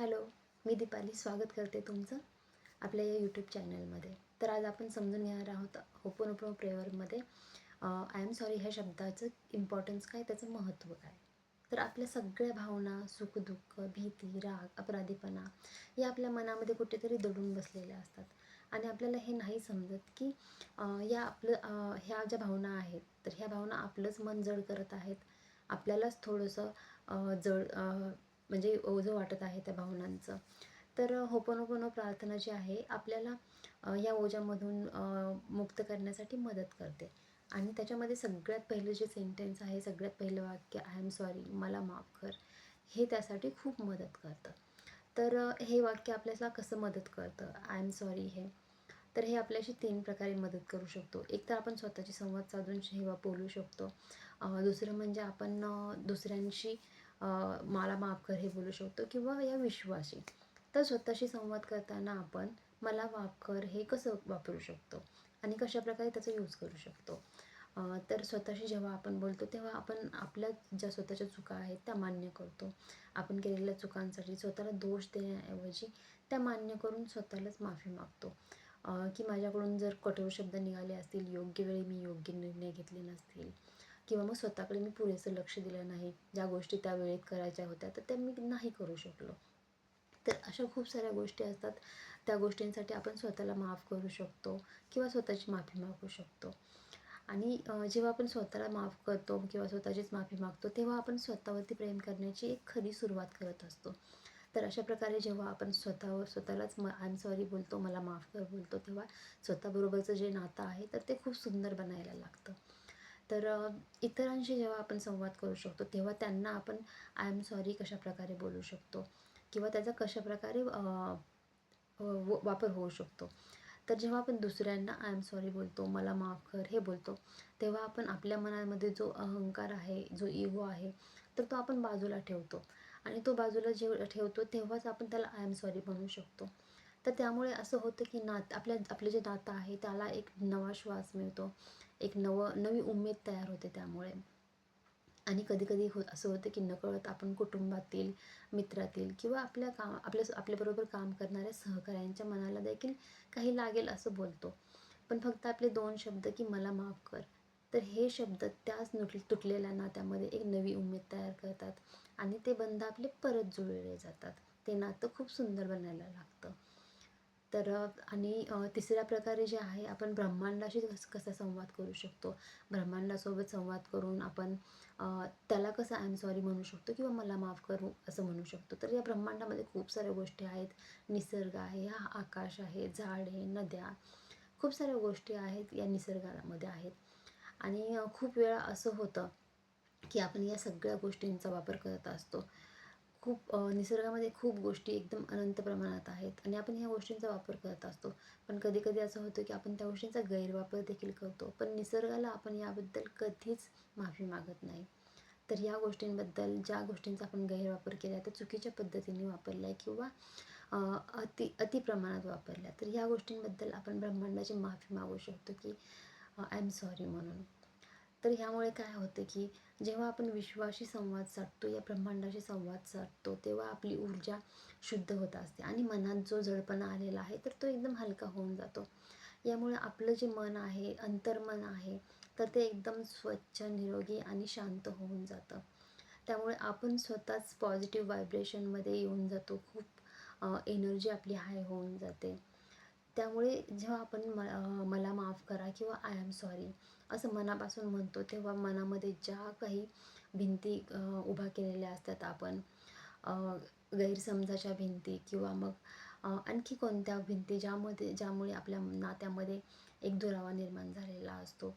Hello, मी दीपाली स्वागत करते तुमचं आपल्या या यूट्यूब चॅनलमध्ये. तर आज आपण समजून घेणार आहोत होपोनोपोनो प्रेयरमध्ये आय एम सॉरी ह्या शब्दाचं इम्पॉर्टन्स काय, त्याचं महत्त्व काय. तर आपल्या सगळ्या भावना, सुखदुःख, भीती, राग, अपराधीपणा या आपल्या मनामध्ये कुठेतरी दडून बसलेल्या असतात आणि आपल्याला हे नाही समजत की ह्या ज्या भावना आहेत, तर ह्या भावना आपलंच मन जड करत आहेत. आपल्यालाच थोडंसं जड म्हणजे ओझं वाटत आहे त्या भावनांचं. तर होपोनोपोनो प्रार्थना जी आहे आपल्याला या ओझ्यामधून मुक्त करण्यासाठी मदत करते. आणि त्याच्यामध्ये सगळ्यात पहिलं जे सेंटेन्स आहे, सगळ्यात पहिलं वाक्य आय एम सॉरी, मला माफ कर, हे त्यासाठी खूप मदत करतं. तर हे वाक्य आपल्याला कसं मदत करतं आय एम सॉरी हे, तर हे आपल्याशी 3 प्रकारे मदत करू शकतो. एक तर आपण स्वतःची संवाद साधून जेव्हा बोलू शकतो. दुसरं म्हणजे आपण दुसऱ्यांशी मला माफ कर हे बोलू शकतो किंवा या विश्वाशी. तर स्वतःशी संवाद करताना आपण मला माफ कर हे कसं वापरू शकतो आणि कशाप्रकारे त्याचा यूज करू शकतो. तर स्वतःशी जेव्हा आपण बोलतो तेव्हा आपण आपल्या ज्या स्वतःच्या चुका आहेत त्या मान्य करतो. आपण केलेल्या चुकांसाठी स्वतःला दोष देण्याऐवजी त्या मान्य करून स्वतःलाच माफी मागतो. की माझ्याकडून जर कठोर शब्द निघाले असतील, योग्य वेळी मी योग्य निर्णय घेतले नसतील किंवा मग स्वतःकडे मी पुरेसं लक्ष दिलं नाही, ज्या गोष्टी त्या वेळेत करायच्या होत्या तर त्या मी नाही करू शकलो. तर अशा खूप साऱ्या गोष्टी असतात, त्या गोष्टींसाठी आपण स्वतःला माफ करू शकतो किंवा स्वतःची माफी मागू शकतो. आणि जेव्हा आपण स्वतःला माफ करतो किंवा स्वतःचीच माफी मागतो तेव्हा आपण स्वतःवरती प्रेम करण्याची एक खरी सुरुवात करत असतो. तर अशा प्रकारे जेव्हा आपण स्वतःलाच आय एम सॉरी बोलतो, मला माफ कर बोलतो, तेव्हा स्वतःबरोबरचं जे नातं आहे तर ते खूप सुंदर बनायला लागतं. तर इतरांशी जेव्हा आपण संवाद करू शकतो तेव्हा त्यांना आपण आय एम सॉरी कशाप्रकारे बोलू शकतो किंवा त्याचा कशाप्रकारे वापर होऊ शकतो. तर जेव्हा आपण दुसऱ्यांना आय एम सॉरी बोलतो, मला माफ कर हे बोलतो, तेव्हा आपण आपल्या मनामध्ये जो अहंकार आहे, जो इगो आहे, तर तो आपण बाजूला ठेवतो आणि तो बाजूला जेव्हा ठेवतो तेव्हाच आपण त्याला आय एम सॉरी म्हणू शकतो. तर त्यामुळे असं होतं की आपलं जे नातं आहे त्याला एक नवा श्वास मिळतो, एक नवी उमेद तयार होते त्यामुळे. आणि कधी-कधी असं होतं की नकळत आपण कुटुंबातील, मित्रातील किंवा आपल्याबरोबर काम करणाऱ्या सहकाऱ्यांच्या मनाला देखील काही लागेल असं बोलतो. पण फक्त आपले 2 शब्द की मला माफ कर, तर हे शब्द त्याच तुटलेल्या नात्यामध्ये एक नवी उमेद तयार करतात आणि ते बंध आपले परत जुळले जातात. ते नातं खूप सुंदर बनायला लागतं. तर आणि तिसऱ्या प्रकारे जे आहे आपण ब्रह्मांडाशी कसा संवाद करू शकतो. ब्रह्मांडासोबत संवाद करून आपण त्याला कसं आय एम सॉरी म्हणू शकतो किंवा मला माफ करू असं म्हणू शकतो. तर या ब्रह्मांडामध्ये खूप साऱ्या गोष्टी आहेत. निसर्ग आहे, हा आकाश आहे, झाडे, नद्या, खूप साऱ्या गोष्टी आहेत या निसर्गामध्ये आहेत. आणि खूप वेळा असं होतं की आपण या सगळ्या गोष्टींचा वापर करत असतो. निसर्गामध्ये खूप गोष्टी एकदम अनंत प्रमाणात आहेत आणि आपण ह्या गोष्टींचा वापर करत असतो. पण कधी-कधी असं होतं की आपण त्या गोष्टींचा गैरवापर देखील करतो. पण निसर्गाला आपण याबद्दल कधीच माफी मागत नाही. तर या गोष्टींबद्दल, ज्या गोष्टींचा आपण गैरवापर केला, त्या चुकीच्या पद्धतीने वापरल्या किंवा अति प्रमाणात वापरल्या, तर ह्या गोष्टींबद्दल आपण ब्रह्मांडाची माफी मागू शकतो की आय एम सॉरी म्हणून. तर ह्यामुळे काय होतं की जेव्हा आपण विश्वाशी संवाद साधतो, या ब्रह्मांडाशी संवाद साधतो, तेव्हा आपली ऊर्जा शुद्ध होत असते आणि मनात जो जडपणा आलेला आहे तर तो एकदम हलका होऊन जातो. यामुळे आपलं जे मन आहे, अंतर्मन आहे, तर ते एकदम स्वच्छ, निरोगी आणि शांत होऊन जातं. त्यामुळे आपण स्वतःच पॉझिटिव्ह व्हायब्रेशनमध्ये येऊन जातो. खूप एनर्जी आपली हाय होऊन जाते. त्यामुळे जेव्हा आपण मला माफ करा किंवा आय एम सॉरी असं मनापासून म्हणतो, तेव्हा मनामध्ये ज्या काही भिंती उभा केलेल्या असतात आपण, अ, गैरसमजाच्या भिंती किंवा मग आणखी कोणत्या भिंती ज्यामुळे आपल्या नात्यामध्ये एक दुरावा निर्माण झालेला असतो.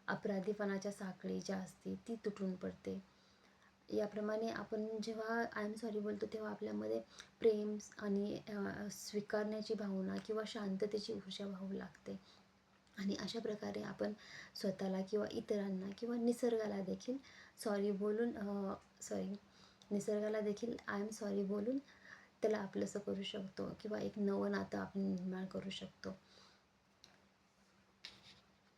अपराधीपणाच्या साखळी ज्या असते ती तुटून पडते. याप्रमाणे आपण जेव्हा आय एम सॉरी बोलतो तेव्हा आपल्यामध्ये प्रेम आणि स्वीकारण्याची भावना किंवा शांततेची ऊर्जा वाहू लागते. आणि अशा प्रकारे आपण स्वतःला किंवा इतरांना किंवा निसर्गाला देखील सॉरी बोलून सॉरी निसर्गाला देखील आय एम सॉरी बोलून त्याला आपलंसं करू शकतो किंवा एक नवं नातं आपण निर्माण करू शकतो.